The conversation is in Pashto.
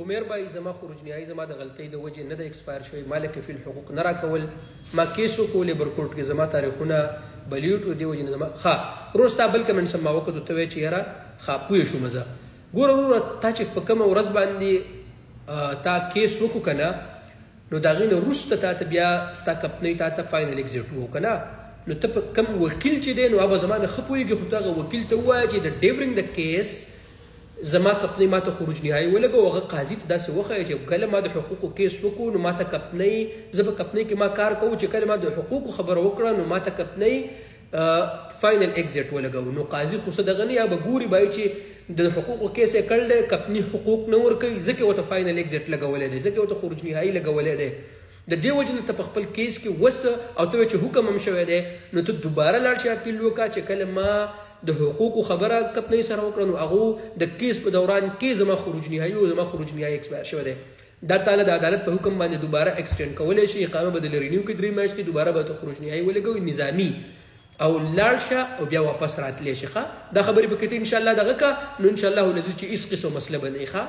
عمر بای زما خروج نهایی زما د غلطۍ د وجې نه د ایکسپایر شوی مالک فی الحقوق نه راکول ما کیس وکړو لیبر کورټ کې زما تاریخونه بلیوټ و دې وجې نه زما ښه وروسته بل کمنټ سم ما وکړو ته وایې چې یاره ښه پوه شوم زه ګوره وروره تا چې په کومه ورځ باندې تا کیس وکړو که نه نو د هغې نه وروسته تا ته بیا ستا کمپنۍ تا ته فاینل ایگزیټ وکړو که نه نو ته په کوم وکیل چې دی نو هغه زما نه ښه پوهېږي خو ته هغه وکیل ته ووایه چې د ډیورنګ د کیس زما کمپنۍ ما ته خروج نهایي ولګو هغه قاضي ته داسې وښیه چې کله ما د حقوقو کیس وکړو نو ما ته کمپنۍ زه په کمپنۍ کې ما کار کوو چې کله ما د حقوقو خبره وکړه نو ما ته کمپنۍ فاینل ایگزیټ ولګو نو قاضي خو څه دغه نه یا به ګوري بایي چې د حقوقو کیس یې کړی دی کمپنۍ حقوق نه ورکوي ځکه ورته فاینل ایگزیټ لګولی دی ځکه ورته خروج نهایي لګولی دی د دې وجې نه ته په خپل کیس کې وسه او ته وایې چې حکم هم شوی دی نو ته دوباره لاړ شي اپیل وکړه چې کله ما د حقوقو خبره کمپنۍ سره وکړه نو هغو د کیس په دوران کې زما خروج نهایي او زما خروج نهایي ایکسپایر شوی دی دا تعالی د عدالت په حکم باندې دوباره ایکسټینډ کولی شي اقامه به د رینیو کې 3 میاشتې دوباره به ته خروج نهایي ولګوي نظامي او لاړ شه او بیا واپس راتلی شي ښه دا خبرې به که ته انشاءالله دغه که نو انشاءالله العزیز چې هېڅ قسم مسله به نه وي ښه